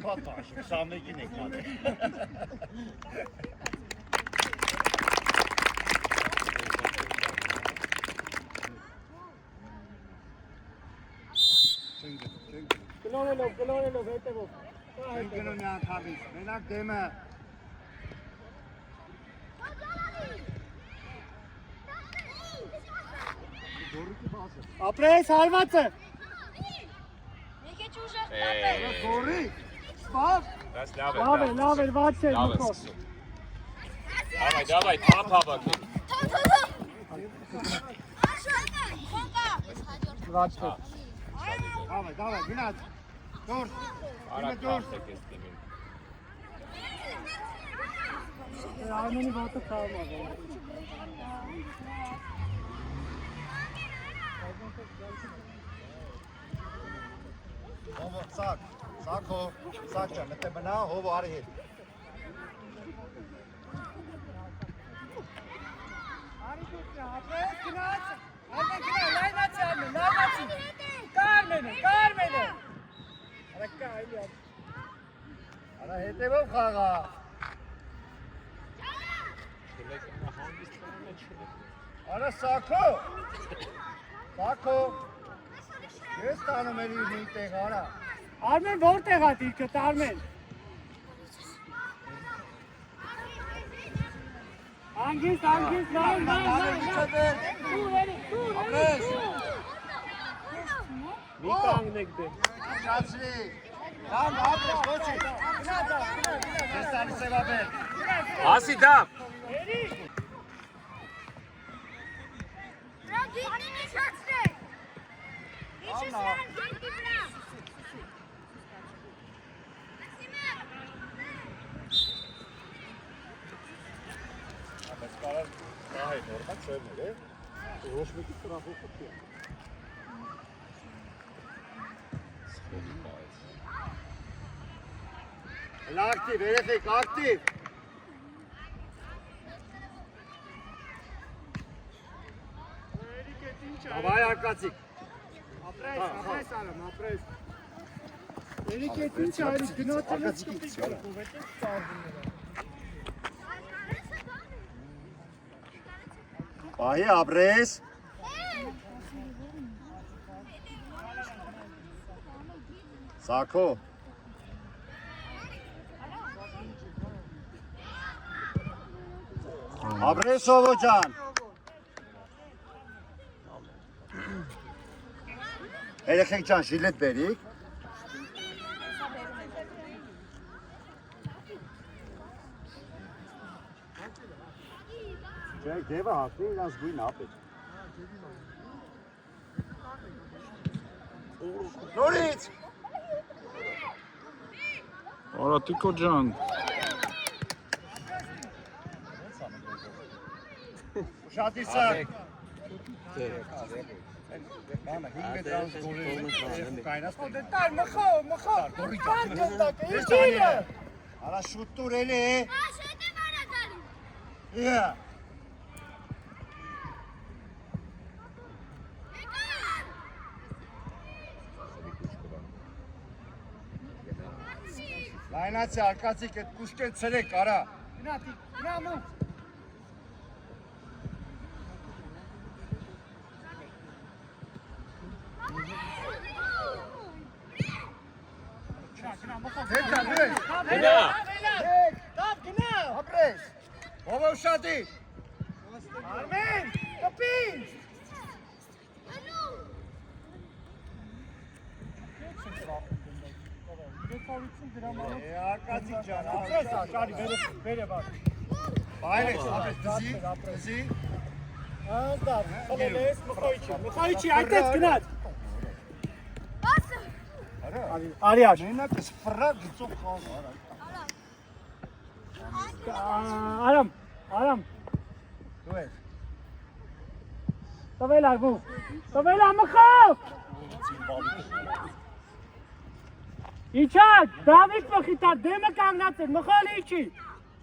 Պատաշ, 21-ին եք մատել։ Գլորելով, հետևով։ Չեն գնում մի անգամից, մենակ դեմը։ Ապրես, հարվածը։ Գորի, սպավ։ Լավ էր, վաց էր, մկոր։ Давай, թափ Վաց էր։ Давай, գնաց։ Դուրս։ Դուրս։ Արմենի ոտը խաղում է։ Հովը, սակ հով, սակ ճան, նտե բնա, հովը արի հետ։ Արի դուք ապրես, գնաց, Արմեն գնա, լայնացի Արմեն, լայնացի, կարմենը, արա կա, այլի ատ։ Արա հետևով խաղա։ Արա սակո, ես տանում էլի մի տեղ, արա։ Արմեն որտեղ ա դիրքդ, Արմեն։ Անգիստ, լայն, Ապրես։ մի կանգնեք դե։ Շացրի, կամ ապրես, ոչի։ Ես տանի սևաբեր։ Ասի դապ։ Բայց կարար նահի նորմալ ծերներ է, ոչ մեկի սրախոխը չի է։ Ակտիվ, երեխեք, ակտիվ։ Ավայ արկացիկ։ Ապրես արամ, ապրես։ Երիք էտ ինչ այրի գնոթել ես կպիկ կրկով, էտ ես ծարվում նրա։ Պահի ապրես։ Սակո։ Ապրես ովո ճան։ Երեխեք ճան շիլետ բերիք։ Չէ, դևը հատվի իրանց գույն ապետ։ Նորից։ Արատիկո ջան։ Ուշատի սակ։ Բանը, 5 մետրանց գորել կայնաս տեղ։ Տար, մխով, կան գնդակը, իչինը։ Արա շուտտուր էլի։ Լայնացի արկացիկ էտ կուշկեն ծրեք, արա։ Գնա մու։ Ձեթա, դույս։ Գնա։ Դավ, գնա։ Ապրես։ Հովը ուշատի։ Արմեն, կպին։ Արկացիկ ճան, Ապրես աշարի, վերը բար։ բայրես, ապրես, դզի։ Անդար, խլել ես մխոիչի, այդպես գնաց։ Արի աշ։ Մենակ սպրա գծող խաղ, Արամ։ դու ես։ Տվել արգու, մխով։ Իչակ, Դավիթ մխիտար, դեմը կանգնած էր, մխոլ իչի։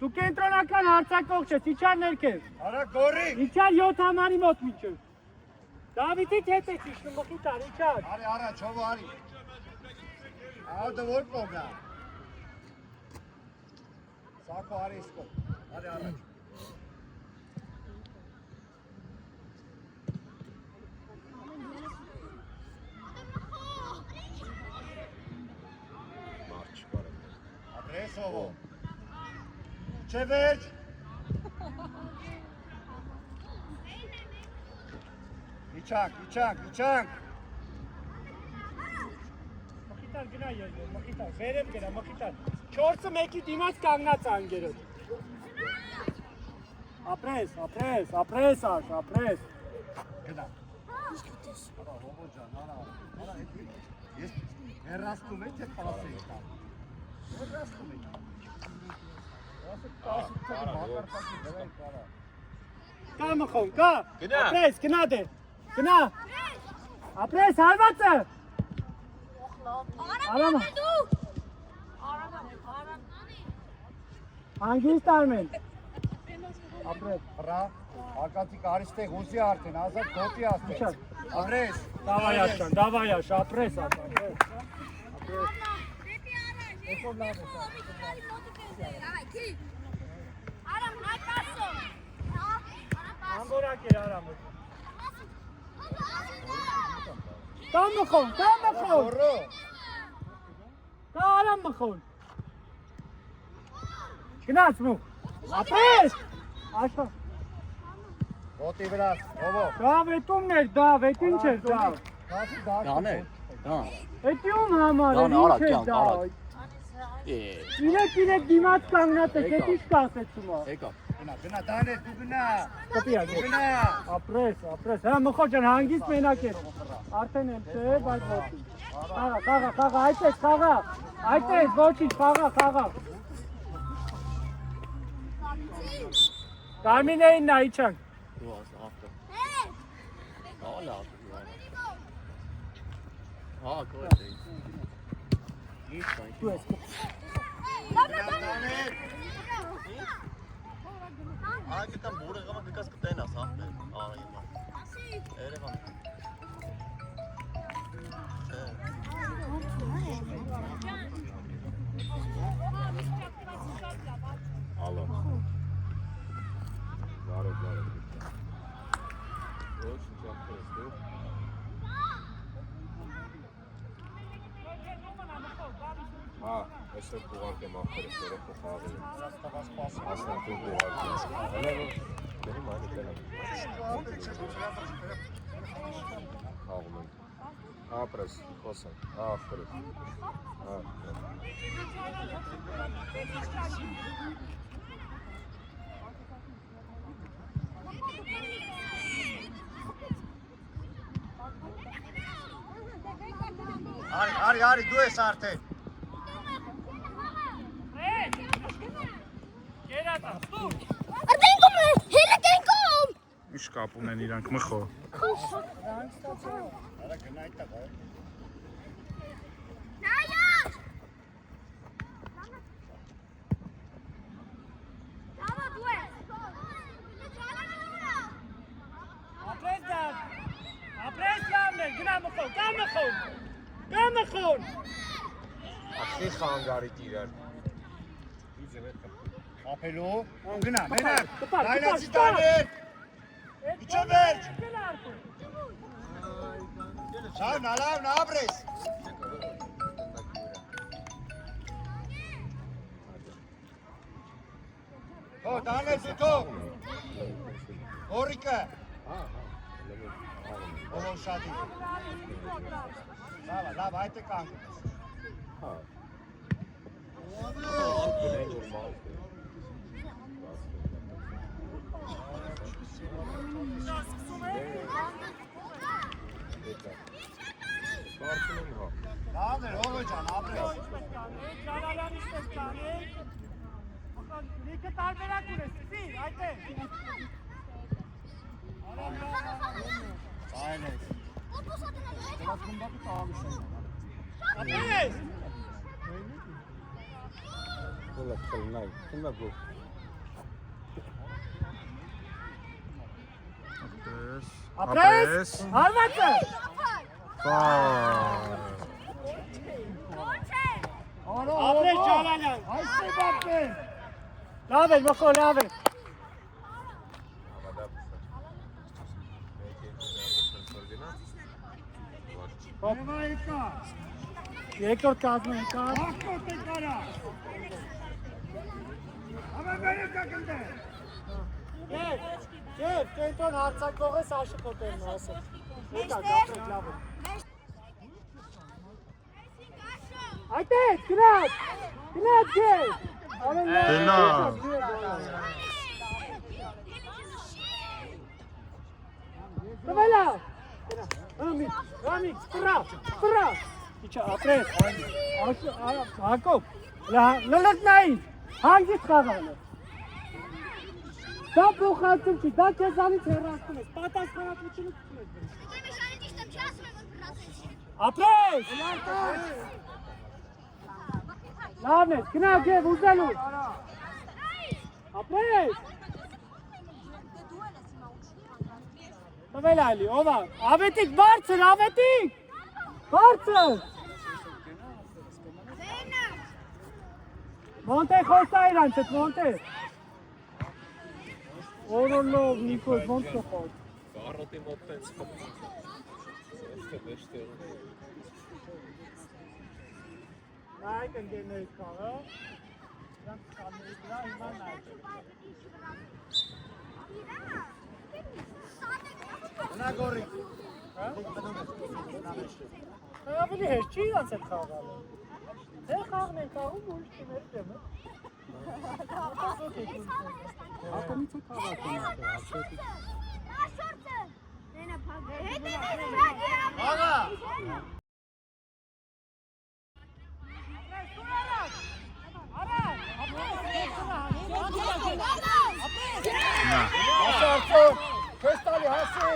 Դու կենտրոնական հարցակող չես, իչար ներքև։ Արա գորի։ Իչար 7 համարի մոտ միջև։ Դավիթից հետ ես իշնում մխիտար, իչար։ Արի, առաջ, հովը արի։ Ալդը որ կողնա։ Սակո արի իսկո։ Արի առաջ։ Մարչ բարը։ Ադրեսովո։ Չէ վերջ։ Իչանք։ Մխիտար գնա երկու, մխիտար, վերև գնա, մխիտար։ 4-ը մեկի դիմաց կանգնած անգերոտ։ Ապրես, ապրես։ Գնա։ Արա հովո ջան, արա ես հերաստում եմ թե պասեի կամ։ Հերաստում եմ։ Կա մխոն, կա։ Գնա։ Ապրես, գնա դեր։ Գնա։ Ապրես, հարվածը։ Արամը։ Հանգիստ Արմեն։ Ապրես։ Հրա, ակացիկ արիստեղ ուզի արդեն, ազատ գոտի աստեղ։ Ապրես։ Դավայ աշան, ապրես աշան։ Ամբորակ էր Արամը։ Կա մխոն։ Որո։ Կա Արամ մխոն։ Գնաց մուխ։ Ապրես։ Աշա։ Գոտի վրաս, հովո։ Դա վետումն էր, դա վետ ինչ էր դա։ Դաներ, Էդի ում համար է, ինչ էր դա։ Իրեք դիմաց կանգնած եք, էդ ինչ կասեցում է։ Գնա, դաներ, դու գնա։ Կպիա, Գնա։ ապրես, հա մխոն ջան, հանգիստ մենակ էր։ Արդեն եմ չէ, բայց ոչինչ։ Խաղա, այդպես, ոչինչ, խաղա։ Կարմինեին նա իչանք։ Ագիտան բուրեղամը դկաս կտենաս, հա, արայիմա, երևան, Ալո։ Բարև։ Ոչ ինչախես դու։ Հա, այսօր կուղանք եմ ախերս երեխը խաղի։ Ասնան դու կուղանք ես։ Գնում այն տենամ։ Խաղում ենք։ Ապրես, խոսանք, ախերս։ Հա։ Արի, դու ես արդեն։ Ինչ կապ ունեն իրանք մխո։ Արա գնա այդտեղ, այ։ Ապրես լավներ, գնա մխոն, կա մխոն։ Ախի խանգարիք իրար։ Ապելու, գնա, մենակ, նայլացի տաներ, իչը վերջ։ Շավ, նալավ, նաբրես։ Հո, տաներ զութով։ Հորիկը։ Ողով շատի։ Լավ, այդ է կանգ։ Լավներ, ողո ջան, ապրես։ Ճանալան իշպես կանեք։ Լիքը տարբերակ ունես, սիր, այդ է։ Այն է։ Դրած գումբակը տաղամիշ են։ Ապրես։ Ապրես, հարվածը։ Վայ։ Ոչ է։ Ապրես Ջալալյան։ Այս է բապեն։ Լավ է, մխո, լավ է։ Եվա եկա։ Երկրորդ կազմը եկա։ Աղկոտ է կարա։ Ամեն բերի կակնդե։ Եվ, կենտոն հարցակող ես աշықոտերն ասը։ Եկա, կապրեք լավ է։ Այդեց, գնաց, գեվ։ Տվելա։ Ռամիկ, սպրա։ Իչա, ապրես, Հակոբ, լլտնային, հանգիստ խաղանը։ Դա փոխանցում չի, դա քեզանից հեռացնում ես, պատասխանատվությունը կցում ես։ Ապրես։ Լավն ես, գնա գև ուզելու։ Ապրես։ Տվել այլի, ովա, ավետիկ բարձր, բարձր։ Մոնտե խոսա իրանց էտ, մոնտե։ Օրոլով, Նիկոս, ոնց կխոտ։ Կարոտի մոտ տենց խոտ։ Նայք ընգերներից կաղը։ Դրանք կամերից վրա հիմա նայք։ Նագորի։ Ավելի հեշտ չի իրանց էտ խաղալը։ Թե խաղն են կաղում ու իշկի մեր դեմը։ Ատոնից է խաղակում։ Աղա։ Ասարցոն, քեզ տալի հասի։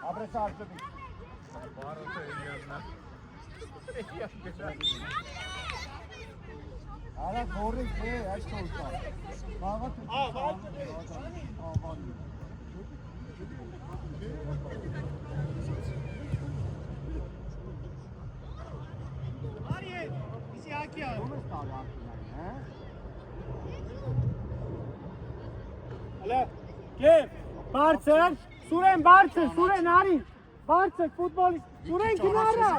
Ապրես արջոբի։ Բարոտ է իյաննա։ Արա գորիկ է, այս չոլկա։ Բաղատ է։ Արիե, իզի հակյա։ Ո՞մ ես տալի արկինային, հե։ Հələ, գև, բարձր, Սուրեն բարձր, Սուրեն արի, բարձր, ֆուտբոլիստ, Սուրեն գնարա։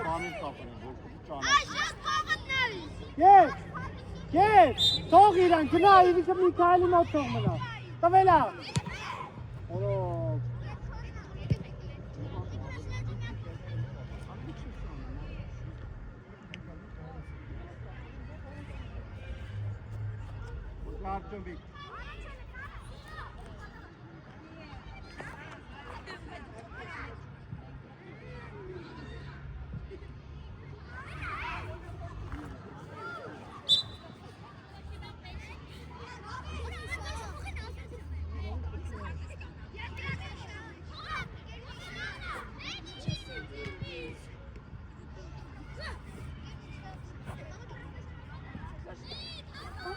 Գև, թող իրան, գնա, իվիկը Միքայելի մոտ թող մնա, տվելա։ Օրոք։ Արջոբի։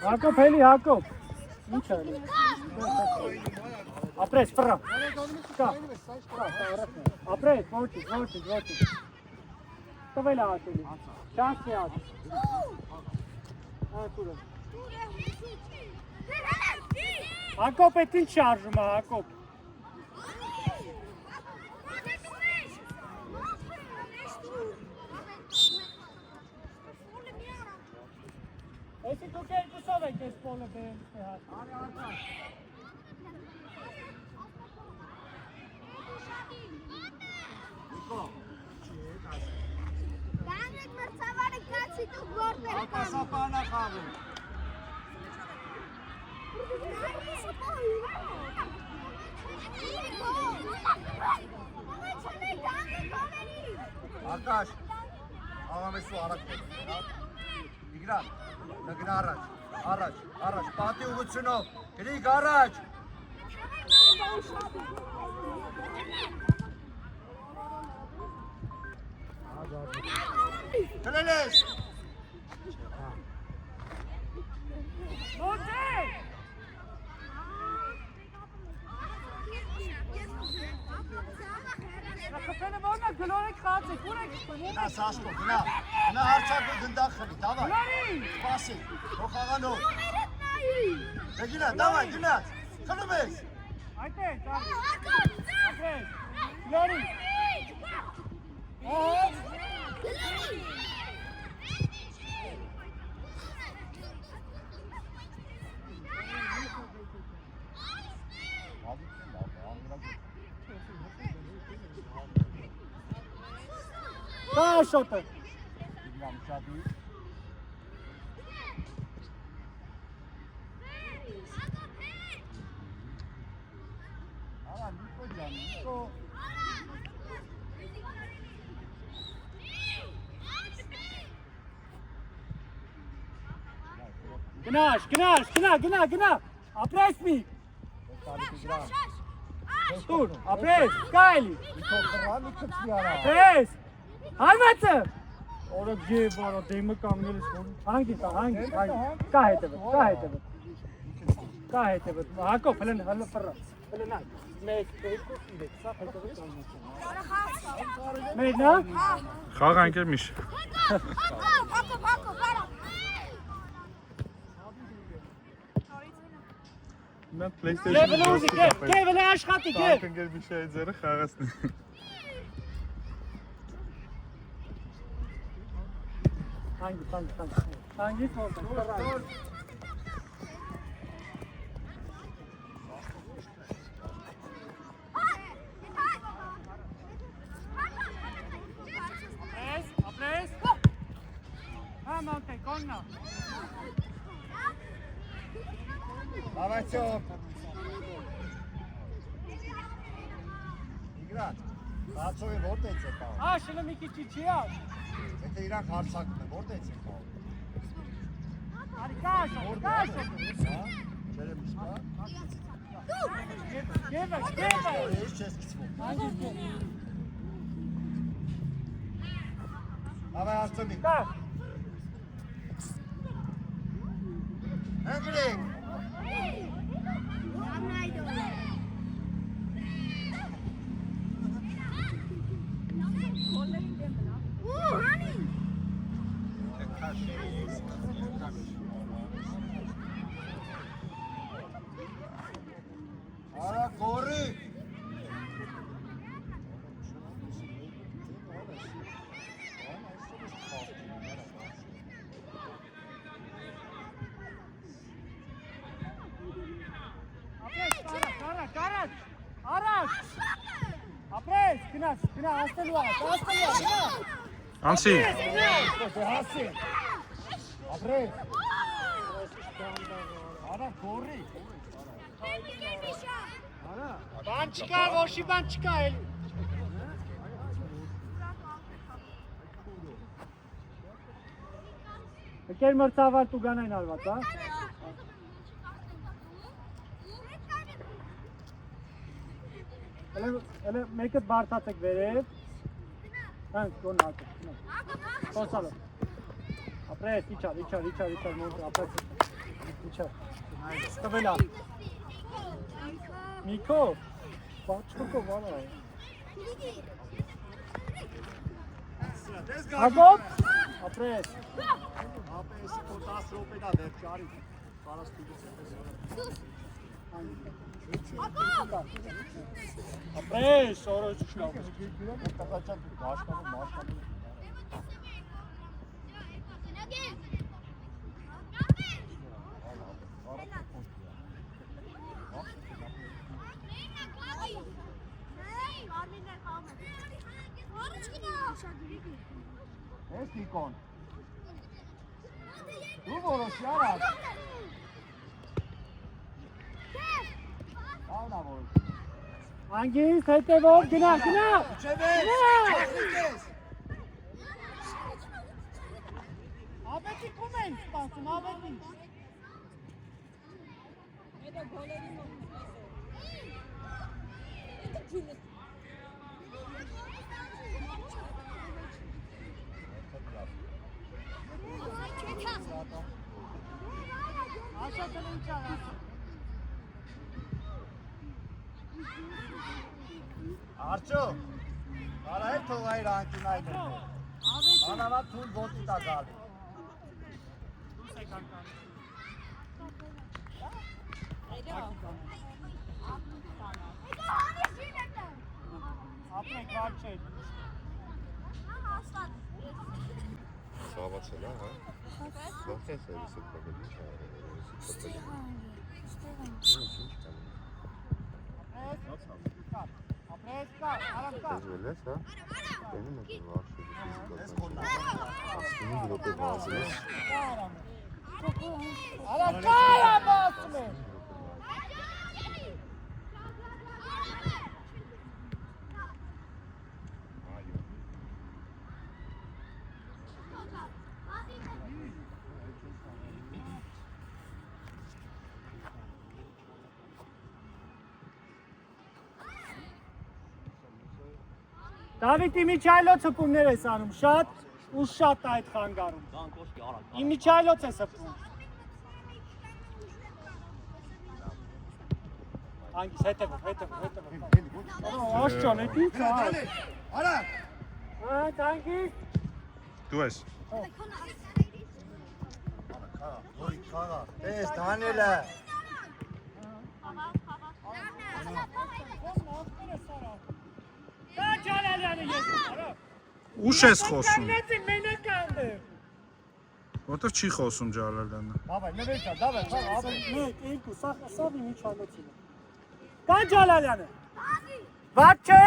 Հակոբ, հելի, Հակոբ։ Ինչ է։ Ապրես, պրա։ Կա։ Ապրես, ոչինչ։ Տվել է ատելի։ Շանս մի ատ։ Ակուրը։ Հակոբ, էտ ինչ շարժում է, Հակոբ։ Էսի դուք երկուսով եք ես պոլը բերել ստեհատ։ Արի արտան։ Նիկո։ Գանեք մրցավարը կացի դուք որտեղ կան։ Ակասապանա խաղում։ Արկաշ, աղամեսու առակ պետք։ Իգրան, նգնա առաջ, պատի ուղությունով, գրիկ առաջ։ Կլել ես։ Ո՞նց է։ Ուրեք խացեք, ուրեք սպեն, Գնա Սաշկո, գնա հարցակը գնդակ խլի, դավայ, սպասի, հոխաղանով, գնա, դավայ, գնաց, խլում ես, Այդ է, ապրես, լորի, Դա շոտը, գնա, ապրես մի, տուր, ապրես, կայլի, ապրես, հարմացը, օրը գեվ բարա, դեմը կանգնել ես որ, հանգի, կա հետևդ, հակով, հլն պռա, հլնա, մեկ, երկու, իրեք, սա հետևդ կանգնեցին, մեր նա, Խաղ այնքեր միշ Mən PlayStation Կևն աշխատի, կև, Այնքեր միշ այդ ձերը խաղացնի հանգի, պռա, ապրես, մամանտե, կոննա, Դավայցով, Իգրատ, հարցովի որտեից է կաղ, շլը մի քիչ չի աշ, եթե իրանք հարցակն է, որտեից է կաղ, արի կաշը, չերեմ իշկա, կևը, ես չես կցվում, հանգի, դավայ հարցովի, կա, հնգրիկ, արա գորի, Առաջ, ապրես, գնա, աստելու, գնա, Անցի հասի, ապրես, արա գորի, բան չկա, ոչի բան չկա, էլ, եկեր մրցավար տու գանային արված, հա? Elə մեկը բարձացեք վերև, հենց կոն հատեք, խոսալը, ապրես, իչար, մոնտր, ապրես, իչար, ստվելա, Միկո, բաչկոկո վարա է, հագոպ, ապրես, ապես քո 10 րոպեդա վերջ արի, կարաս տուգից ապրես, օրոց շնավ, տղաչան դու գաշկանում, ես դիկոն, դու որոշի արած, Ալնա որոշի, Անգիս, հետևով, գնա, ուչևես, չախնիկես, Աբետի կում են սպասում, աբետի, Աշատն ինչ աղաս, Արջո, Արա հետ թող այր անկին այդ է։ Անավատ թույլ ոտի տա գալի։ Ապրեք վար չէ։ Սավացել է, հա։ Ո՞նց է սերվիսը կողմից։ Ապրես կա, արամ կա։ Դեժվել ես, հա։ Տենում եք վարշը ֆիզիկական։ Ասում դրոպե վազել ես։ Արամ կա, արամ ասում եմ։ Դավիթ Իմիչայլոց հպումներ ես անում, շատ ու շատ այդ խանգարում։ Կան կոշկի արա։ Իմիչայլոց ես հպում։ Հանգիս, հետևով։ Աշճան, էդ ինչ է։ Արա։ Հանգիս։ Դու ես։ Որի խաղա։ Տես Դանիելը։ Դա Ջալալյանը ես արա։ Ուշ ես խոսում։ Կանեցին մենակ անդեր։ Որտեվ չի խոսում Ջալալյանը։ Դավայ, նվերջա, դավայ, խաղա, ապրի։ Մեկ, երկու, սավ Իմիչայլոցին է։ Կա Ջալալյանը։ Վատ չէ։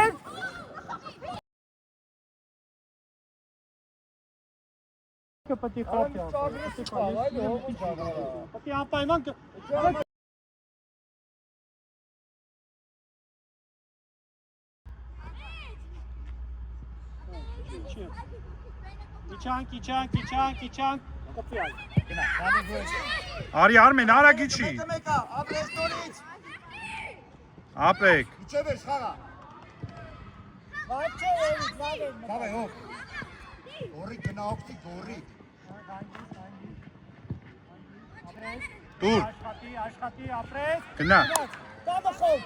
Պետք է խոփի Պետք է անպայման Իչանք, կպիալ։ Գնա, դանի դու ես։ Արի Արմեն, արա գիչի։ Մեկը, ապրես տորից։ Ապեք։ Իչև ես խաղա։ Վատ չէ, վատ է։ Դավայ, հով։ Գորի գնա օգտի, գորի։ Դուր։ Աշխատի, ապրես։ Գնա։ Դամը խոփ։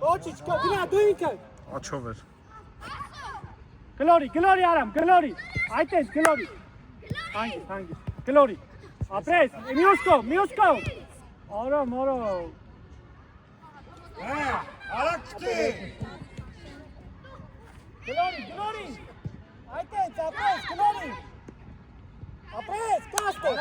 Ոչինչ, գնա, դու ինքը։ Աչով էր։ Գլորի արամ, գլորի։ Այդպես, գլորի։ Հանգիս, գլորի։ Ապրես, մյուս կողմ։ Արամ։ Արա կտի։ Գլորի։ Այդպես, ապրես, գլորի։ Ապրես, կաշտը։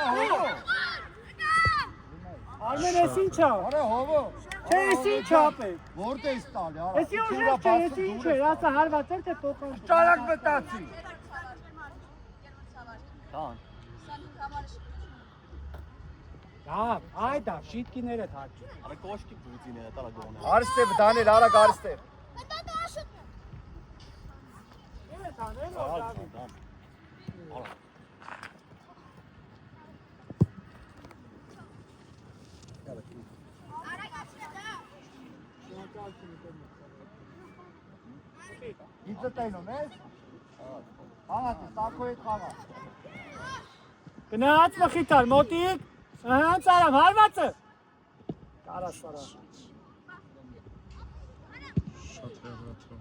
Արմեն, ես ինչ է։ Արա հովո։ Չէ, ես ինչ ապեք։ Որտե ես տալի, արա։ Ես ինչ չէ, ես ինչ է, ասա հարվածել թե փոխան։ Ճարակ մտացի։ Կան։ Այդա, շիտկիները թաճ։ Արա կոշկի բուծիները տարա գոնը։ Արստև Դանել, արա գարստև։ Ինչ է տանել, Դավիթ։ Արա։ Ինձ տայնում ես։ Ահա, տակո հետ խաղա։ Գնաց մխիթար, մոտիկ։ Ահա, ծարամ, հարվածը։ Կարաս։ Շատ հեռացավ։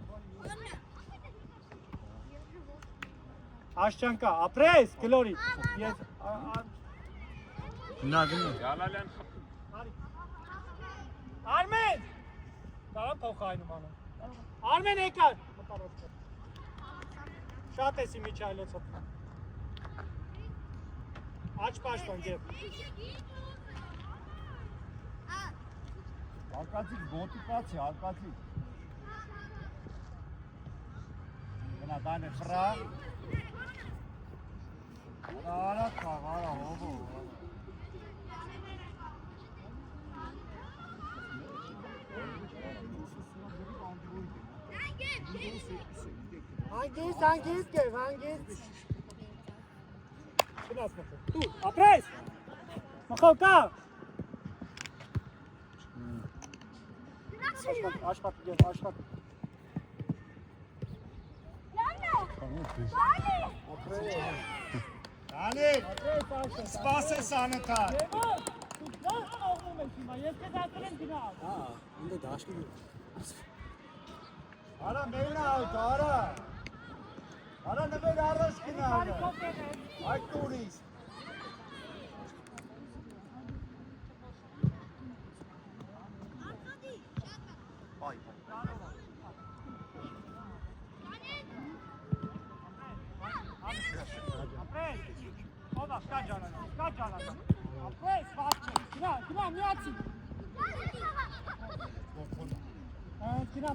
Աշճանկա, ապրես, գլորի։ Գնա։ Արմեն։ Կարա փոխայնում անում։ Արմեն եկար։ Շատ ես Իմիչայլոցը։ Աչ պաշտոն գեվ։ Արկածիկ, գոտիկացի, արկածիկ։ Գնա դանը խրա։ Արա խաղ, արա հովո։ Հանգիստ գև, հանգիստ։ Գնաց մխով, դու, ապրես։ Մխով կա։ Աշխատի գև, աշխատի։ Դանել, սպասես անըթար։ Դու լավ կողնում ես հիմա, ես կեզ ասել եմ գնալ։ Inde daşlı Արա մենա այդ, արա։ Արա նվեր առաջ գնալը։ Այդ տուրիս։ Բայ։ Ո՞վ է, կա ջանան։ Ապրես, բացի։ Գնա, միացի։ Գնա։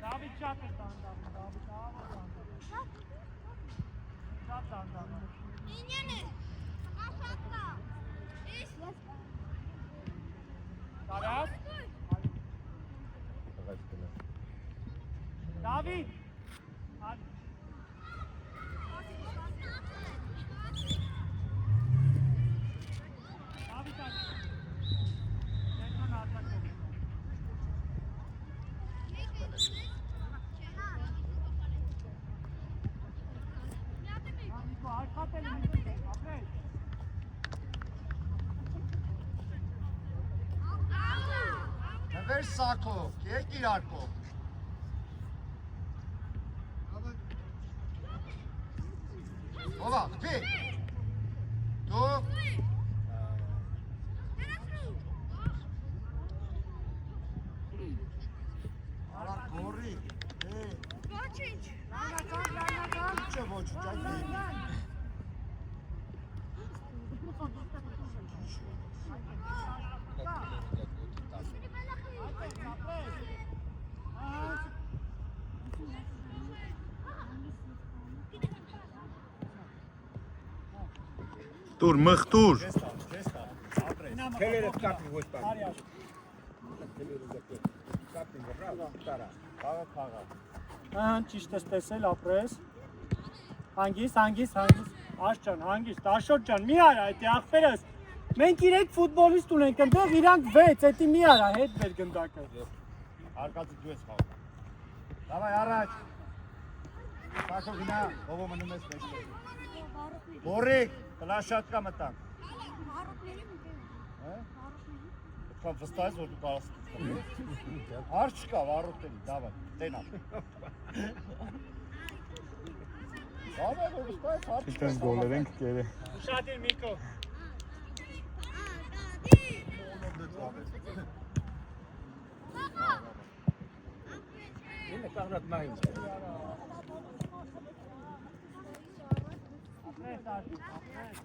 Դավիթ շատ է տանդամ, Դավիթ շատ տանդամ։ Ինյանը, ախատա, ես Տարած։ Դավիթ։ Դավիթ ա։ Դեքան արտակով։ Նիկո, աշխատել ապրես։ Նվեր սակով, եկ իրարկով։ Ովա, գպի։ Դու։ Արա գորի, Ոչինչ։ Չէ ոչինչ, այդ Տուր, մխտուր։ Քելերը կապի ոչ բան։ Արի աշ։ Կապի վրա, տարա։ Խաղա։ Ահա ճիշտ ես տեսել, ապրես։ Հանգիստ, Աշ ջան, հանգիստ, Աշոտ ջան, մի արա այդ ախպերս։ Մենք 3 ֆուտբոլիստ ունենք, այնտեղ իրանք 6, էդի մի արա, հետ մեր գնդակը։ Արկածը դու ես խաղում։ Դավայ առաջ։ Սակո գնա, ովո մնում ես մեջտեղ։ Բորիկ, պլաշատկա մտանք։ Կամ վստահ ես, որ դու կարաս ստուգել։ Արջ չկա, վառոտելի, դավայ, տենա։ Դավայ, որ վստահ ես, արջ չկա։ Այդպես գոլեր ենք կերը։ Ուշադիր Միկո։ Ինը կաղրատ մային։ Ապրես Աշ, ապրես։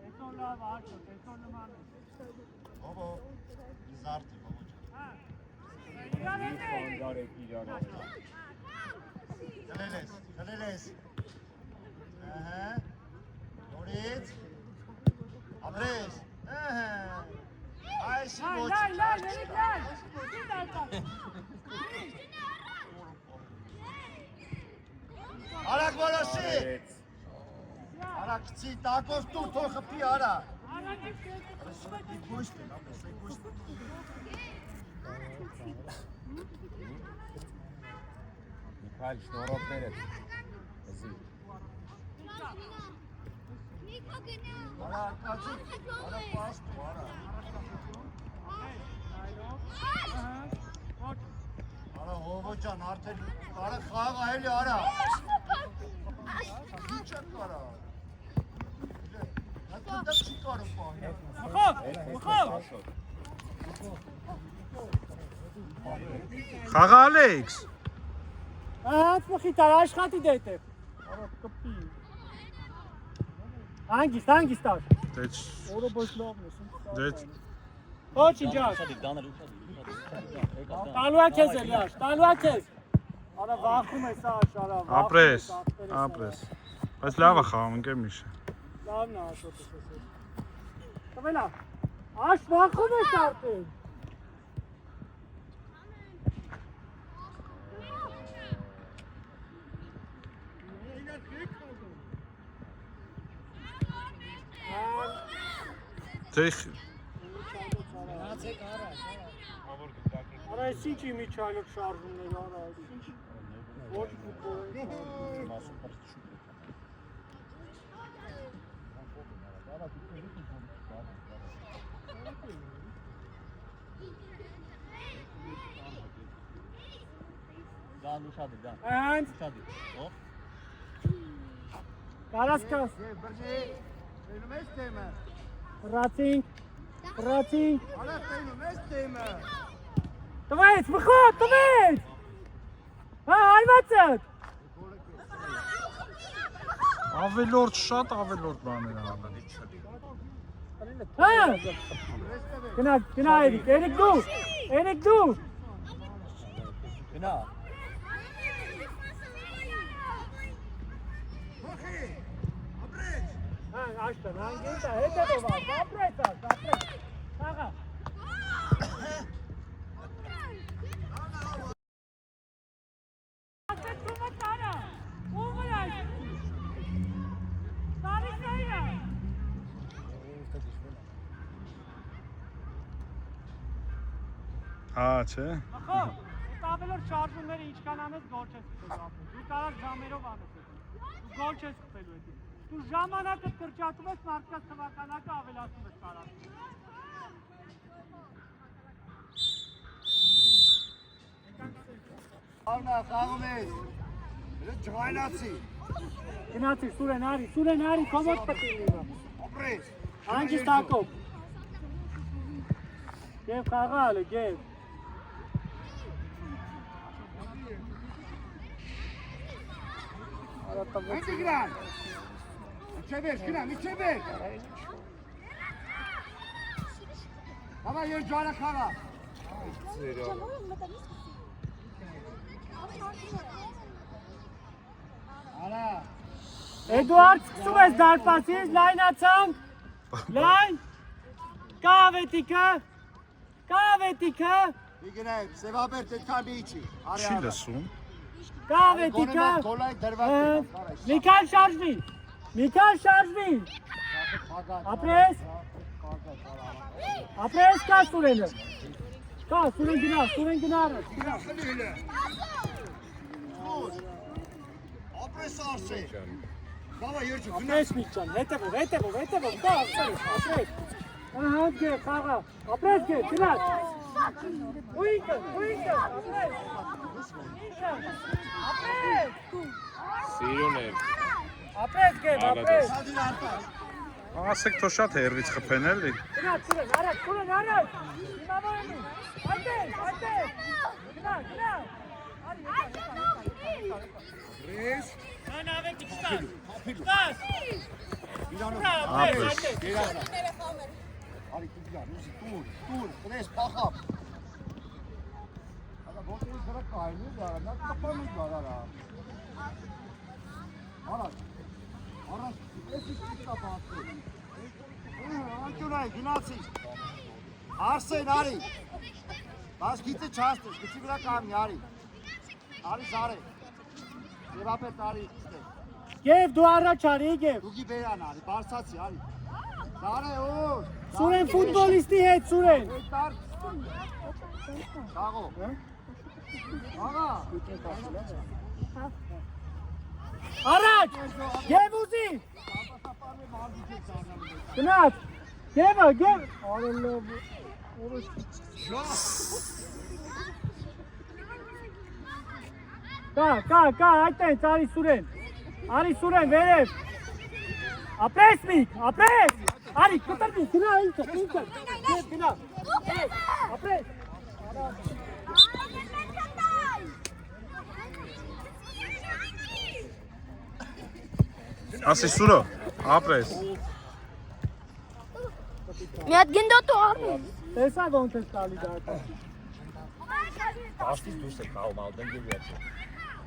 Էսո լավ Աշոտ, էսո նման է։ Ովո, իզարտի, ովո ջան։ Խլել ես։ Ահա, նորից, ապրես, ահա, այսի ոչ։ Արակ որոշի։ Արակ ծի տակով տուր, թող խպի արա։ Գուշտ են, ապրես, գուշտ են։ Միքայել, շնորհքներ ես։ Էզի։ Նիկո գնա։ Արա արկածի, արա պաստու, արա։ Արա հովո ջան, արդեն, արա խաղա հելի արա։ Ինչ է կարա։ Հատնդակ չի կարում պահի։ Մխով։ Խաղա Ալեքս։ Անց մխի տար աշխատի դե այդտեղ։ Արա կպի։ Հանգիստ Աշ։ Դեչ, Օրը ոչ լավն է։ դեչ։ Ոչինչ Աշ։ Դաներ ուշադիր։ Տալու է քեզ էլի Աշ, տալու է քեզ։ Արա վախում ես Աշ, արա վախում ես, Ապրես։ Բայց լավ է խաղում, ընկեր Միշա։ Լավն է Աշոտը տեսել։ Տվելա։ Աշ վախում ես արդեն։ Տեղ Արա ես ինչ իմիջայլոք շարժումներ, արա ես ինչ ոչ ֆուտբոլ։ Ալու շադի դա։ Հենց Շադի։ Ո՞։ կարասկաս Բրժի, տենում ես թեմը։ ռացինգ Արա տենում ես թեմը։ տվեց մխոտ տվեց հա արվածդ Ավելորդ շատ ավելորդ բաներ անում։ հա գնա Երիկ դու Գնա։ Հոխի, ապրեց։ հա աշտան հանգիստա հետևով ապրեց աղա Հա, չէ։ Ախո, այդ ավելոր շարժումները ինչքան անես գոլ չես կպելու ապրել։ Դու կարաս ժամերով անես այդ։ Դու գոլ չես կպելու այդ։ Դու ժամանակը կրճատում ես, մարդկաց թվականակը ավելացում ես կարաս։ Ավնա, խաղում ես։ Դե ջղայնացի։ Գնացի, Սուրեն արի, կոմոդ պտի լինա։ Ապրեց։ Հանգիստ Հակոբ։ Գև խաղալ է, գև։ Հենց իգրան։ Միջև ես։ Համա երջանը խաղա։ Արա։ Էդուարդ սկսում ես դարպասից, լայնացանք, լայն, կավետիկը, Իգնայ, սևաբեր դետքան մի իչի։ Չի լսում։ կավետիկը, Գոլայ դրված։ Միքայել շարժվի, ապրես կա Սուրենը, Սուրեն գնա առաջ, Ապրես արսե։ Գավա երջու, ապրես Միքյան, հետևով, կա ապրես, ահա գե, խաղա, ապրես գե, գնաց, ուինքը, ապրես, Սիրուն է։ ապրես գե, ապրես, Ասեք թո շատ հերվից խփեն էլի։ գնաց, Սուրեն, առաջ, իմավորենու, այդպես, գնա, Ռես։ Ան ավետի կստաս, Ապրես։ Արի կուգյան, ուզի, տուր, տրես, պախապ։ Ադա ոտերի դրակ կայնու, նա կպանուկ բարարա։ Առաջ, ես իսկիստա բացի։ Անկյունայ, գինացի։ Արսեն, արի։ Բաս գիծը չաստես, գծի վրա կամի, արի։ Արի զարե։ Եվ ապետ արի իստե։ Գև դու առաջ արի, գև, Դուգի բերան արի, բարսացի, արի։ Զարե, օր։ Սուրեն ֆուտբոլիստի հետ, Սուրեն, Կաղո։ Աղա։ առաջ, գև ուզի, գնաց, գևը, արելով, կա, այդտենց, արի Սուրեն, վերև, ապրես միք, արի, կտրվի, գնա ինքը, գնա, ապրես, Ասի Սուրո, ապրես։ Մի հատ գնդոտու առնի։ տեսա ոնց ես տալի դարձա։ Աստից դուրս է խաղում, ալդեն գևի է։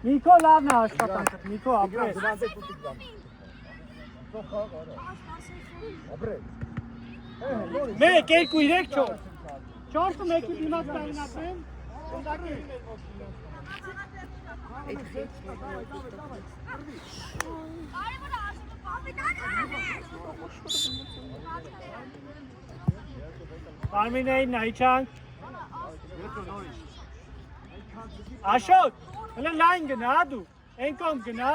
Նիկո լավն է աշխատանքը, Նիկո ապրես։ Մեկ, երկու, երեք, չոր։ Չորսը մեկի դիմաց կայնապեն, ընդակի։ Կարմինեին նայչանք։ Աշոտ, հլը լայն գնա դու, են կոմ գնա։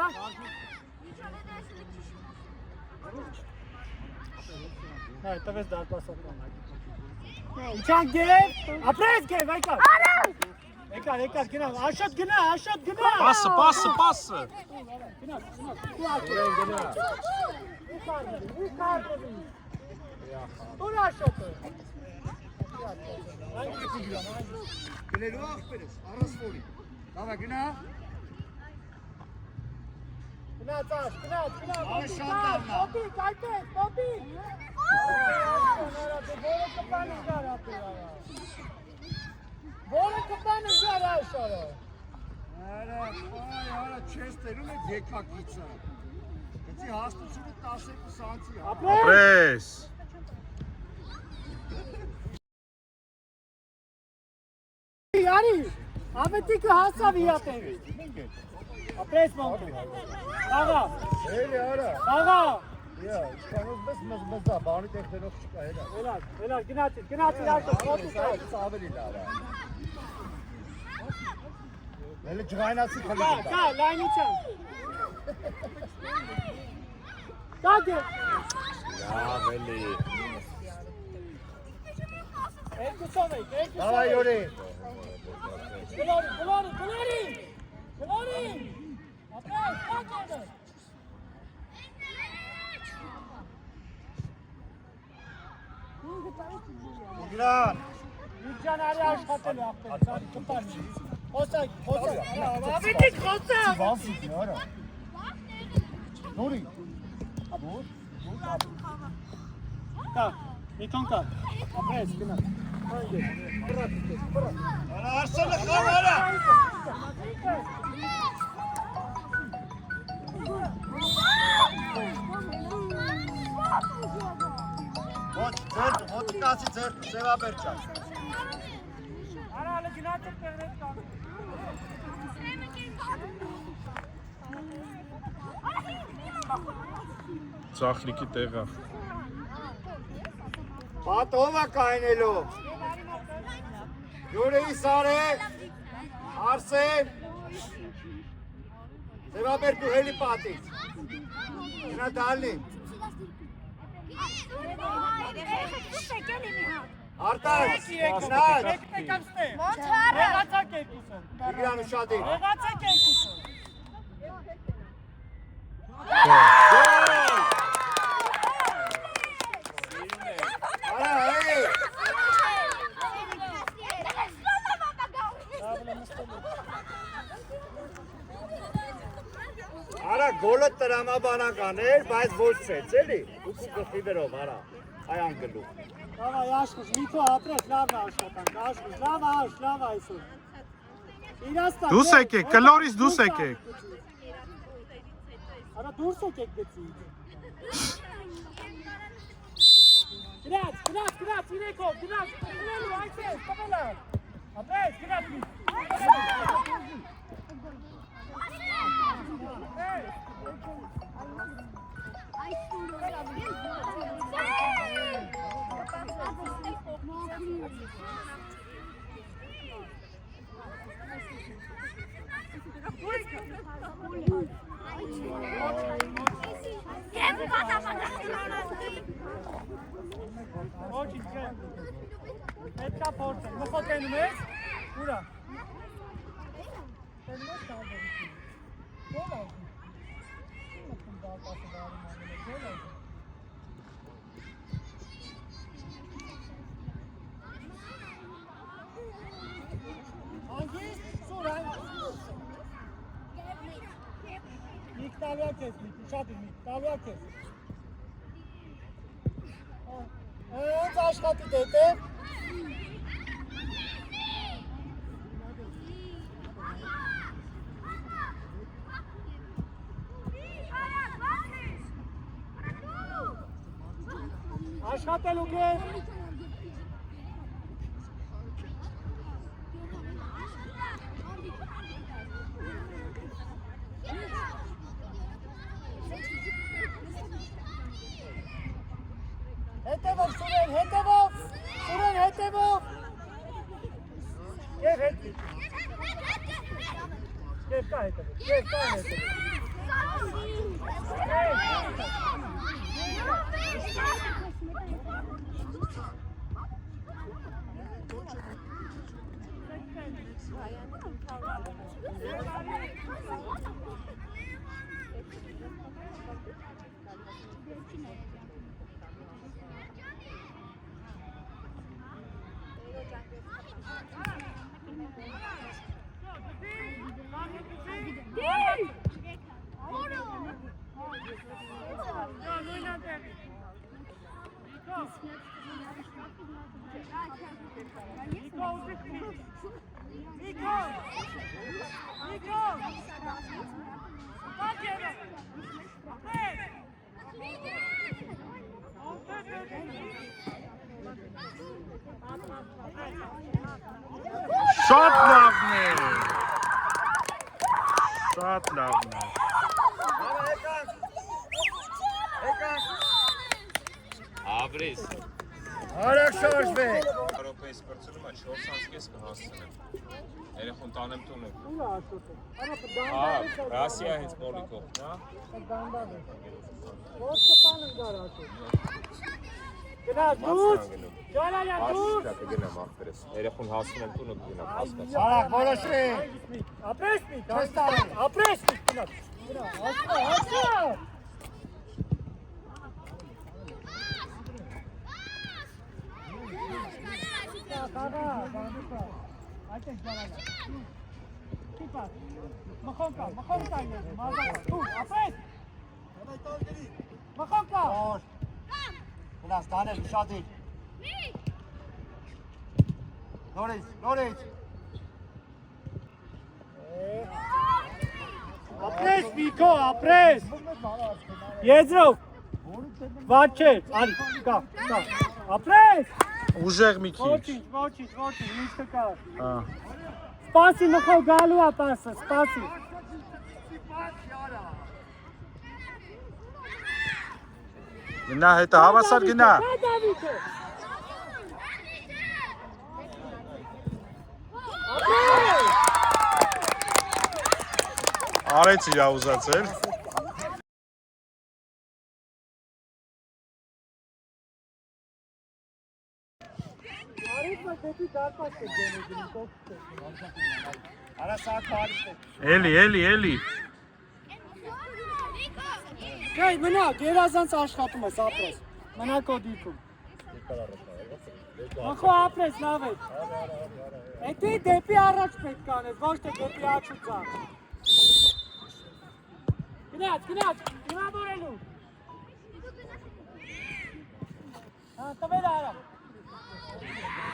Հայ, տվես դարպասական։ Իչանք գև, ապրես գև, այկար։ Եկար, գնա, Աշոտ գնա։ Պասը, պասը, պասը։ Գնա։ Դուր Աշոտը։ Գնելու աղբերս, առասվորի։ Լավա գնա։ Գնաց, Աշոտը։ Պոպիկ, այդպես, պոպիկ։ Որը կպանը գար Աշոտը։ Արա, չես տերում է եկակիցը։ Գծի հաստությունը 12 սանցի։ Ապրես։ Յանի, ավետիկը հասավ իատերի։ Ապրես մոնտը։ Աղա։ Էլի արա։ Աղա։ Իշխանով մեզ մզմզա, բանի տեխնելով չկա հելա։ Էլար, գնացիր Աշոտ, պոպիկ այլ։ Ավելի լավ է։ Էլի ջղայնացի խլի։ Կա, լայնիչան։ Կագե։ Լավ էլի։ Երկուսով եք։ Դավայ Յորի։ Գլորի։ Ապրես, կագե։ Իգրան։ Իջան արի աշխատել է ապրես, արի կպար չի։ Խոսակ, ավետիկ խոսակ։ Բանսիկի արա։ Նորի։ Կա, միտոն կա, ապրես, գնա։ Արա արսանը խավ արա։ Ոտի կասի ձեր սևաբեր չար։ Արա ալը գնացել տեղրետ կան։ Ծախլիկի տեղա։ Պատով է կայնելու։ Յուրեի Սարե, Արսեն, սևաբեր դու հելի պատից։ Գնա դալնի։ Արտաշ, գնաց։ Ոնց հարը։ Եղացակ երկուսը։ Իգրան ուշադիր։ Եղացակ երկուսը։ Արա, հեի։ Արա, գոլը տրամաբանական էր, բայց ոչ ցեց, էլի։ Ու գլխի վերով, արա, այ անգլու։ Լավ է, Աշխուժ, միթո ապրես, լավ է աշխատանք, Աշխուժ, լավ է այսօր։ Իրաստան։ Դուս եկեք, կլորից դուս եկեք։ Արա դուրս եկեք դեցի։ Գնաց, իրեկով, գնաց, գնալու, այսպես, տվելա։ Ապրես, գնաց։ Очень крепко. Это порция. Мы хотим есть? Ура. Տալյակ ես մի, շատ մի, տալյակ ես։ Ոնց աշխատի դետև։ Աշխատելու կեզ։ Հետևով, Սուրեն, հետևով։ Եվ հետի։ Եվ կա հետևով, Շատ լավն է։ Շատ լավն է։ Ագրես։ Արագ շարժվեք։ Եվրոպայի սպորտում 4-ից կհասցնեմ։ Երեխուն տանեմ տունը։ Ուրա աշոտը։ Հա, Ռասիա հենց մոլի կողքն, հա։ Դանդաղ է։ Ոչ կպանը գար աշոտ։ Գնա դուց։ Ջալալյան դուց։ Ասիստա կգնամ ախպերս։ Երեխուն հասցնեմ տունը կգնամ, հասկաց։ Արագ որոշրի։ Ապրես մի, Չես տալու։ ապրես մի, գնա։ Գնա, ասա։ Այդպես ջալալա։ Կիպա։ Մխոնկա, մազակա։ Դու, ապրես։ Մխոնկա։ Գնաս տանել ուշադիր։ Նորից։ Ապրես Վիկո, ապրես։ Եզրով։ Վաչեր, արի, կա։ Ապրես։ Ուժեղ մի քիչ։ Ոչինչ, միշտ կա։ Հա։ Սպասի մխո գալու է պասը, սպասի։ Գնա հետը հավասար գնա։ Դավիթը։ Արեց իր ուզածել։ Արիքը դեպի դարպաս է գնում կողքը։ Արա սակ բարիշ է։ Էլի։ Գայ մնա, գերազանց աշխատում ես, ապրես։ Մնա քո դիպում։ Մախո ապրես, լավ է։ Էդի դեպի առաջ պետք է անես, ոչ թե դեպի աջ ու ձախ։ Գնաց, դիմավորելու։ Հա, տվել արա։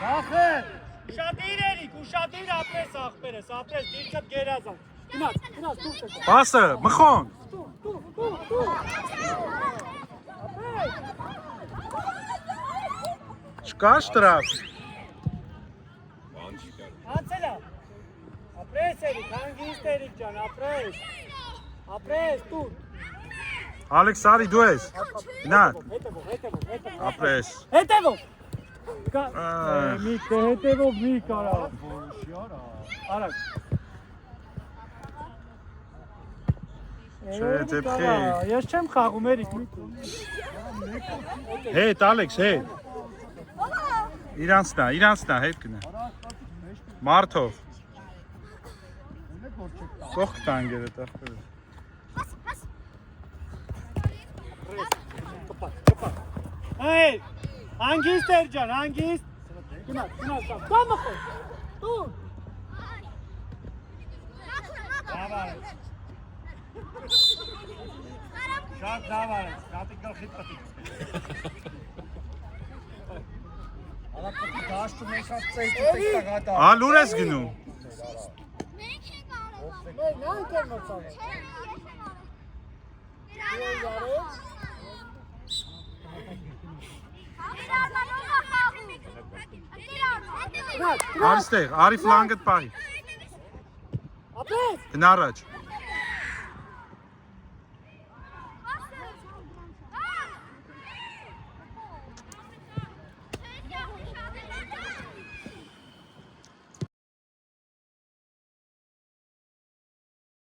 Գախել։ Ուշադիր երիկ, ուշադիր ապրես ախպերես, ապրես դիրքդ գերազանց։ Գնաց, դուրս եկա։ Պասը, մխոն։ Դու։ Ապրես։ Չկար շտրաֆ։ Բան չի կար։ Անցելա։ Ապրես երիկ, հանգիստ երիկ ջան, ապրես։ Ապրես, դու։ Ալեքս արի դու ես։ Գնա։ Հետևով։ Ապրես։ Հետևով։ Ահ։ Հետևով մի կարա։ Արագ։ Չէ, դեպքի։ Ես չեմ խաղում երիկ մի։ Հետ Ալեքս, հետ։ Իրանցնա, հետ գնա։ Մարդով։ Կողք տանգերը տախտերը։ Հայ, հանգիստ էր ջան, հանգիստ։ Գնաց, կամ մխո։ Դու։ Լավ արեց։ Շատ լավ արեց, կատիկ գլխիտ պտիկ։ Արա պտիկ դաշտում ես ասծեի տուտիկ տղատա։ Ալուր ես գնում։ Նա ընկեր մրցավ։ Արիստեղ, արի ֆլանգդ պահի։ Ապրես։ Գնա առաջ։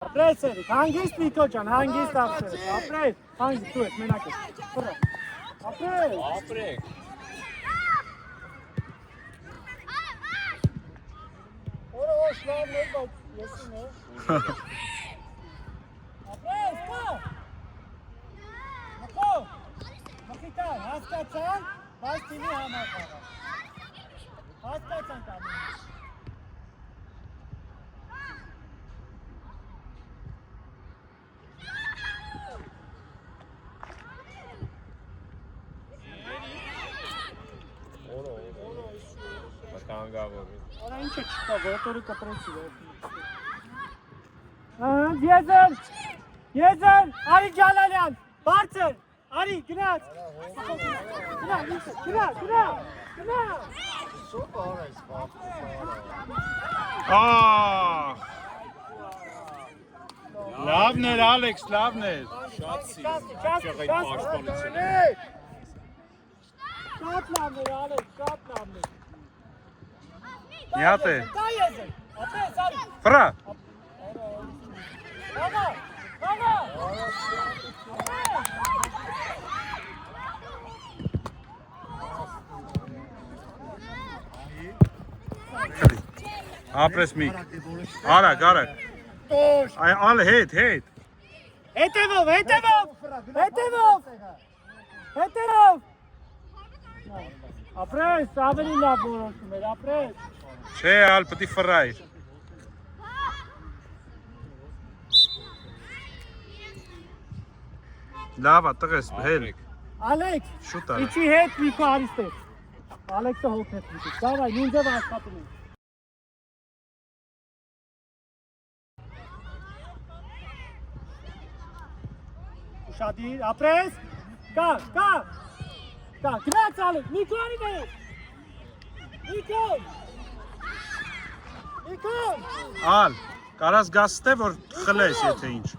Ապրես երիկ, հանգիստ Վիկո ջան, հանգիստ ապրես, ապրես, հանգիստ դու ես, մենակ ես, խռա, ապրես, Ապրեք։ օրը ոչ լավն է, բայց եսին է, ապրես, կա, մխո, մխիտար, հասկացան, բայց տինի համար կաղա, հասկացան կամին, Ինչը չկա, ոտորը կտրեցի Եզեն, Արի Ջալալյան, բարձր, Արի, գնաց, գնա, Շուտ արես, բաց։ Լավն էր Ալեքս, լավն էր։ Շատ Շատ լավն էր, Ալեքս, շատ լավն էր։ Մի հատ է։ Կա Եզեն, ապրես, Արի։ Վրա։ Բաղա։ Ապրես մի։ Արագ։ Ալ հետ։ Հետևով։ Ապրես, ավելի լավ որոշում էր, ապրես։ Չէ, ալ պետք է ֆռայ։ Լավ, տղես, հել։ Ալեքս, Շուտ արա։ իջի հետ մի քո արիստես։ Ալեքսը հոգնեց մի քիչ։ Դավայ, նույն ձև աշխատում ենք։ Ուշադիր, ապրես։ Կա, գնաց Ալեքս, մի քո արի բերես։ Մի քո։ Ալ, կարաս գաստե, որ խլես, եթե ինչ։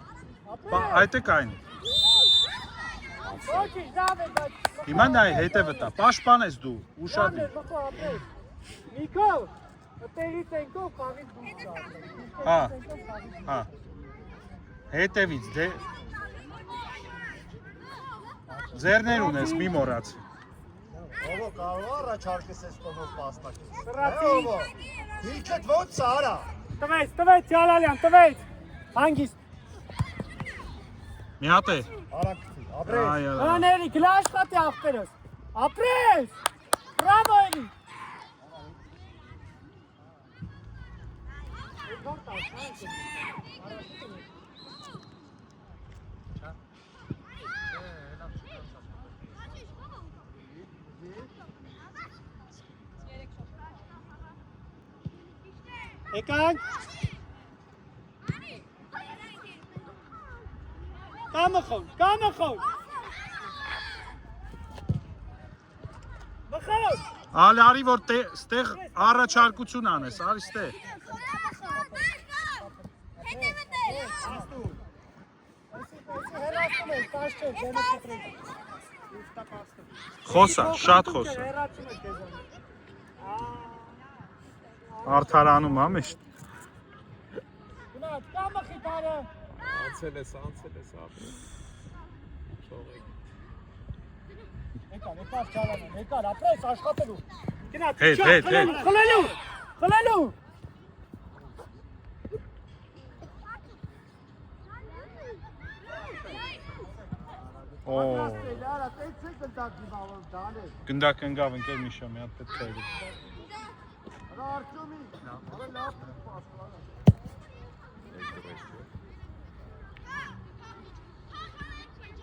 Այդ է կայն։ Ոչի, լավ է դա։ Հիմա նայ հետևը տա, պաշտպանես դու, ուշադիր։ Ապրես։ Մի քո, տեղից ենքով խաղից դուրս գա։ Հա։ Հետևից, դե։ Ձերներ ունես, մի մորաց։ Ովո կարող առաջարկես այս տոնով պաստակից։ Սրացի։ Ովո։ Դիլքդ ոնց է արա։ Տվեց, Ջալալյան, տվեց։ Հանգիստ։ Մի հատ է։ Արագ ապրես։ Այո։ Աների, գլա աշխատի աղբերս։ Ապրես։ Բրավո Էլի։ Եկանք։ Կամը խոն։ Մխոն։ Ալ արի, որ ստեղ առաջարկություն անես, արի ստեղ։ Հերացում ենք, տաշ չեք, դենը կտրեք։ Խոսա, շատ խոսա։ Հերացում ենք եզան։ Արդարանում ամիշտ։ Գնաց, կամը խիթարը։ Անցել ես ապրես։ Թողեք։ Եկար Ջալալյան, եկար, ապրես, աշխատելու։ Գնաց, Հետ։ խլելու։ Օ, Արա, տեսեք ընտակի բավով դալը։ գնդակ ընկավ ընկեր Միշա, մի հատ պետք է։ Արա Արտյոմի, արա լավ պաստառ։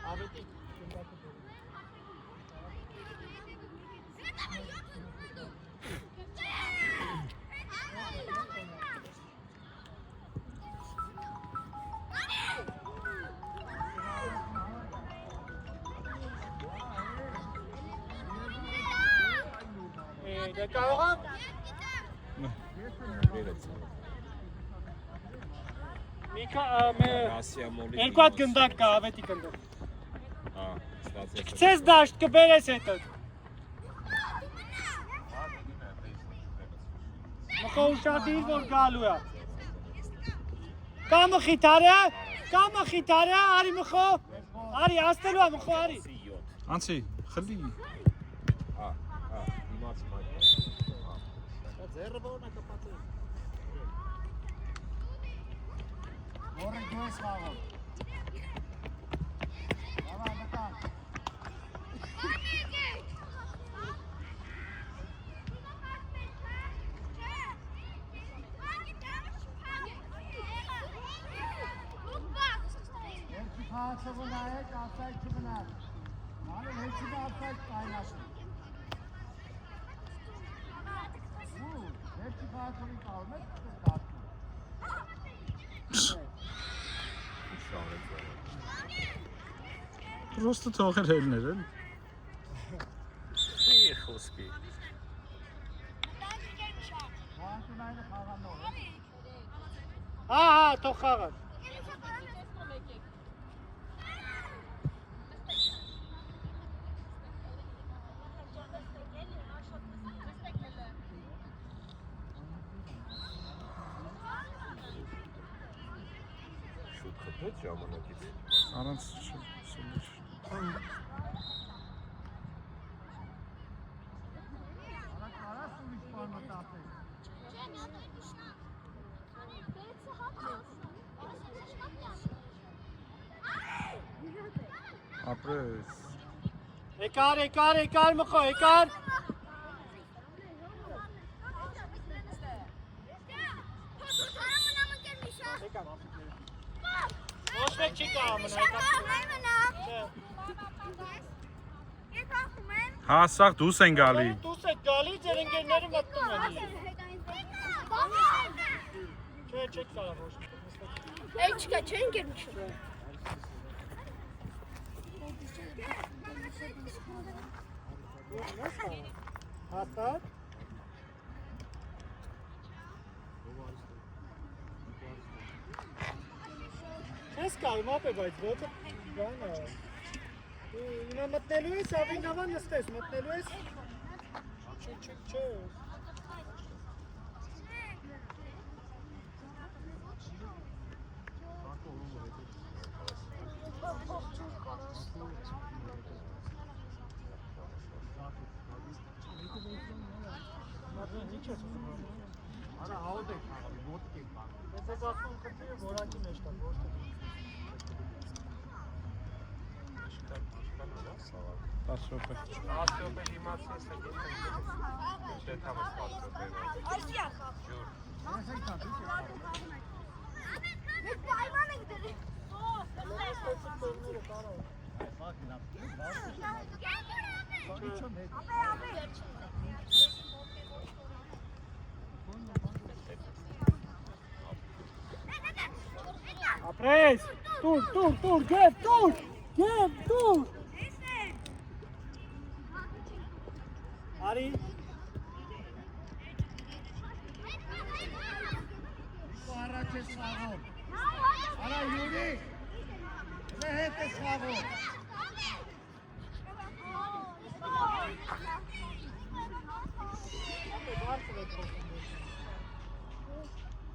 Ավետի։ Դե կարող եմ։ Երկու հատ գնդակ կա, ավետի գնդակ։ Քցես դաշտ կբերես հետը։ Մխո ուշադիր որ գալու է։ Կամը խիթարը, արի մխո։ Արի, աստելու է մխո, արի։ Անցի, խլի։ Ձերը ո՞րն է կպացել։ Որը դու ես խաղում։ Давай, Натан. Երկի փախը վնայեք, ապսայք չվնար։ Անը հեչի ապսայք կայնասın. Վերջի խաղացողին կալում ես, դարձնում։ Պրոստը թողեր հելներ են։ Մի խոսքի։ Խաղանքունայինը խաղանող է։ Հա, թող խաղաս։ Շուտ խփեց ժամանակից։ Առանց Արաս ուրիշ բան մտածել։ ապրես։ Եկար մխո, եկար։ Ոչ մեկ չի կարող մնա, Հա, սաղ դուս են գալի։ Դուս եք գալի, ձեր ընկերները մտնում են։ Չէ, չեք կարող ոչ մեկ։ Էլ չկա, չէ ընկերություն։ Հաստատ։ Չես կարում ապե, բայց ոտը բան է։ Հիմա մտնելու ես, ավին նավա նստես, մտնելու ես։ Չէ։ Արա հաուդ եք խաղալի, ոտք եք բանում։ Ես ես ասում խնդիրը որակի մեջ տան, ոչ թե։ 10 րոպե։ 10 րոպե դիմացի ես եք Չէ թամաս 10 րոպե։ Ես եք տա, դուք եք խաղում։ Ապրես, տուր, գև, Արի։ Իկո առաջ ես խաղում։ Արա Յուրի, դե հետ ես խաղում։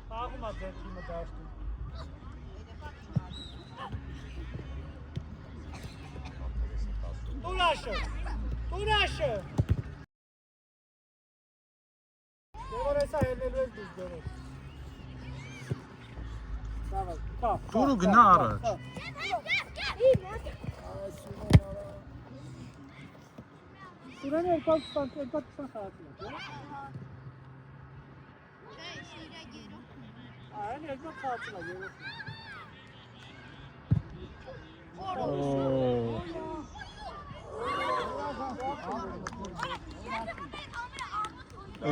Խաղում է ձեր թիմը դաշտում։ Տուրաշը։ Դեվոր էսա հելնելու ես դուս դերով։ Տուրը գնա առաջ։ Սուրեն 220 խաղացել է, չէ՞։ Այն երկու խաղացել է, երեք։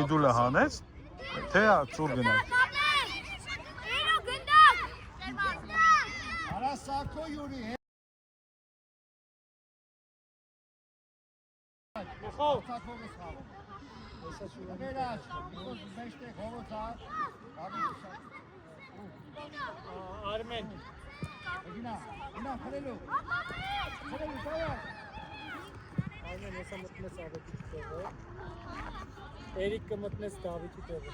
Էդուլը հանեց, թե ծուր գնաց։ Արա Սակո Յուրի, Մխով։ Սակով ես խաղում։ Վերաչ, իկոս մեջտեղ հողոց Արմեն։ Գինա, խրելու, տավա։ Արմեն եսա մտնես ավետի տեղը։ Էրիկը մտնես Դավիթի տեղը։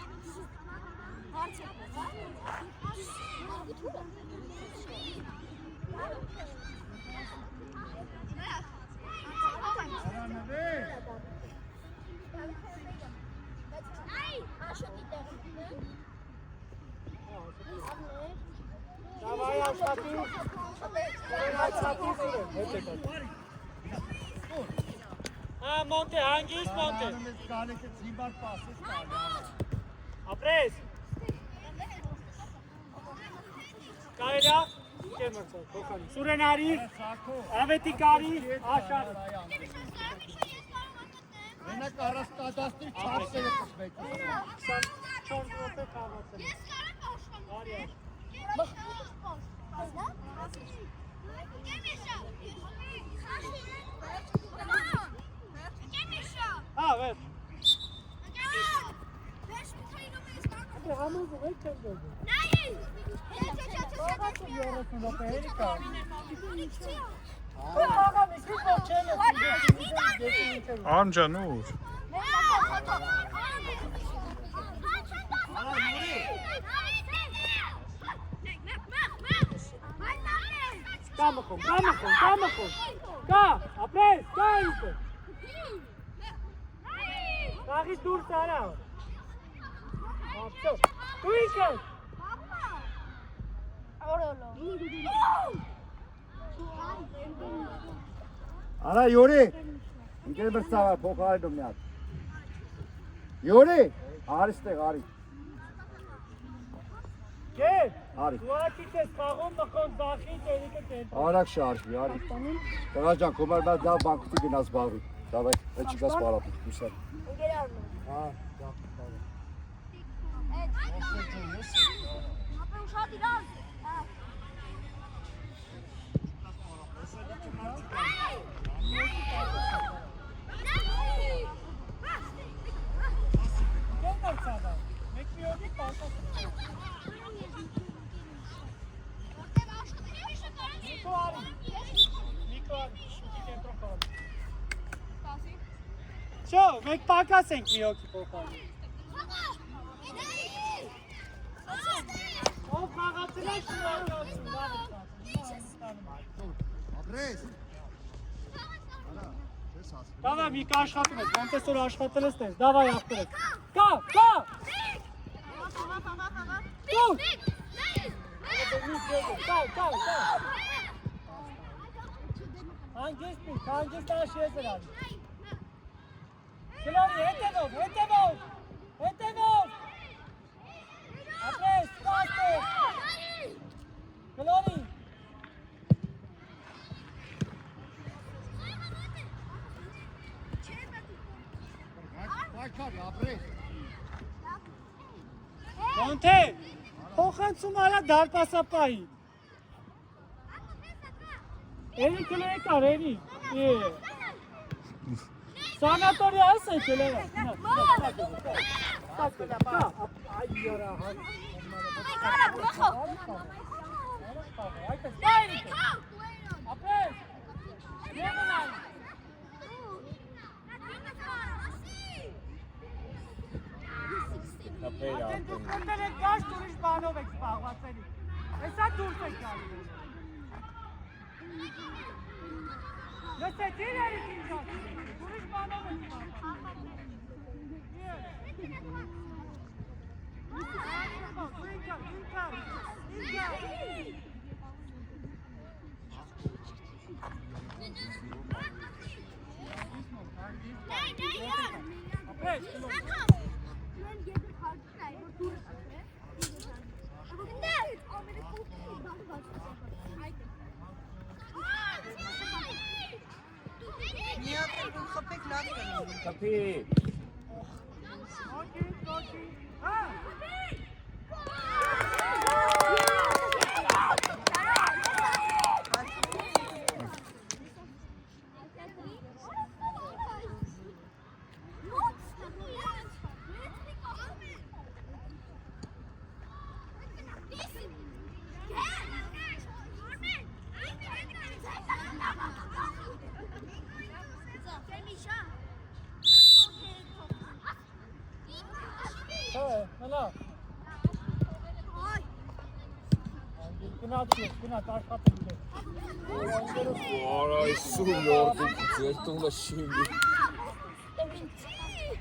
Davay աշխատի։ Հա, Մոնտե, հանգիստ Մոնտե։ Կարեկը ծիբար պասես կալի։ Ապրես։ Կարելա։ Կեր մրցա, հոքանի։ Սուրեն արի, ավետի կարի, աշար։ Մենակ առած կադաստի 4 է կսվեք։ 24 րոպե խաղացել։ Արի։ Հա, վեր։ Համոզում եք չեմ դոդում։ Խաղացում 30 րոպե հերի կա։ Խաղամ իսկի որ չեմ է։ Անջան ուր։ Կամախում։ Կա, ապրես, կա ինքը։ Կաղից դուրս արա։ Ապսո, դու ինքը։ Արա Յուրի, ինքեր բրծավա փոխարինում մի հատ։ Յուրի, արի ստեղ, արի։ Գեր, Արի։ դու ակից ես խաղում մխոն զախից երիկը կենտ։ Արակ շարժվի, արի։ Տղա ջան, կոմար բա դա բանկուտի գնաց բաղվի։ Դավայ, էջի գաս պարապի, ուսար։ Հա, դա բաղվի։ Կենտ արցάδα, մեկ մի որդի պասասը։ Շո, մեկ պակաս ենք մի հոգի փոխարի։ Ով խաղացել է շնորհակալություն, Ապրես։ Դավայ մի կա աշխատում ես, ոնց որ աշխատել ես տես, դավայ ախտերես։ Կա, կա։ Դու։ Կա։ Հանգիստ աշի ես էր ալի։ Գլորի, հետևով։ Ապրես, կաստեր։ Գլորի։ Բայքարի, ապրես։ Ոնթե, փոխանցում արա դարպասապայի։ Էրի կլեի կար, էրի։ Սանատորի այս է կլեի։ Այ յորա, ապրես, նեմնան։ Ատեն դուք կնդել եք գաշ դուրիշ բանով եք սպաղվածելի։ Հեսա դուրս եք գալի։ Լսեք իր երիք ինջան, դուրիշ բանով եք Կապի։ Գնաց աշխատում դե։ Արա իսու յորդի ձեր տունը շիմի։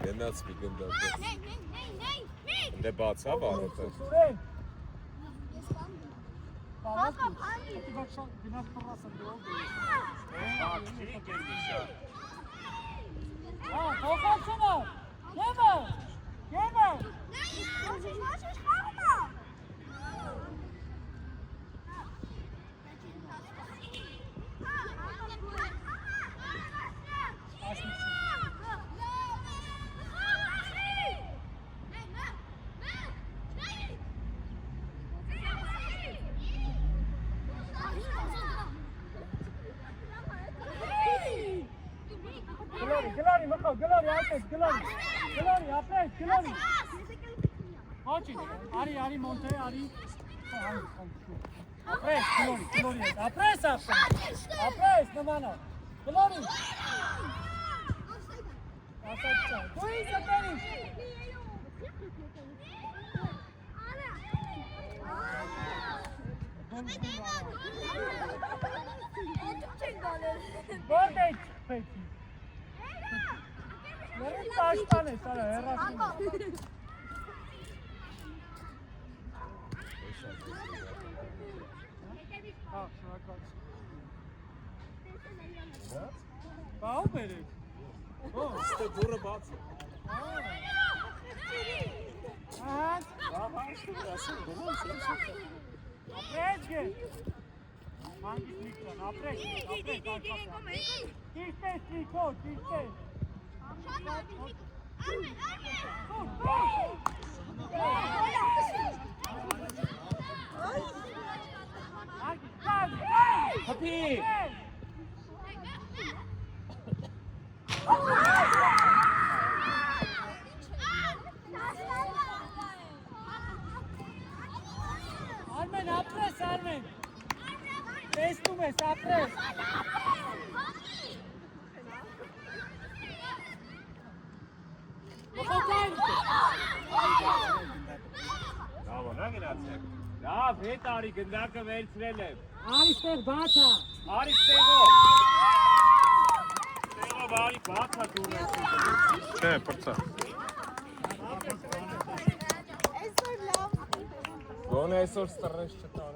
Գնաց մի գնդակ։ Դե բացա վարոտը։ Սուրեն։ Պապա, փանի։ Գնաց պռասը դող։ Բացի գերմիշա։ Հա, փոխանցումը։ Գեմը։ գլորի, մխո, գլորի, այդպես, գլորի, ապրես, գլորի։ Ոչինչ, արի, մոնտե, արի։ Ապրես, գլորի, ապրես, նմանա, գլորի։ Ասացա, դու ինձ ապերիշ։ Որտե՞ղ փեքի։ Ներս տաշտան է, սարա, հեռացնում։ Շնորհակալ։ Բաղ բերեք։ Ստե դուրը բաց է։ Ահա։ Ապրես գե։ Հանգիստ միքրան, ապրես, Ճիշտ ես, Նիկո, ճիշտ ես։ Հապի։ Արմեն, ապրես, Արմեն։ Տեսնում ես, ապրես։ Bravo, նա գնացեք։ Լավ, հետ արի գնդակը վերցրել եմ։ Արիստեղ բացա։ Արի ստեղով։ Ստեղով արի բացա դուրը։ Չէ, պրծա։ Գոնե այսօր ստրես չտան։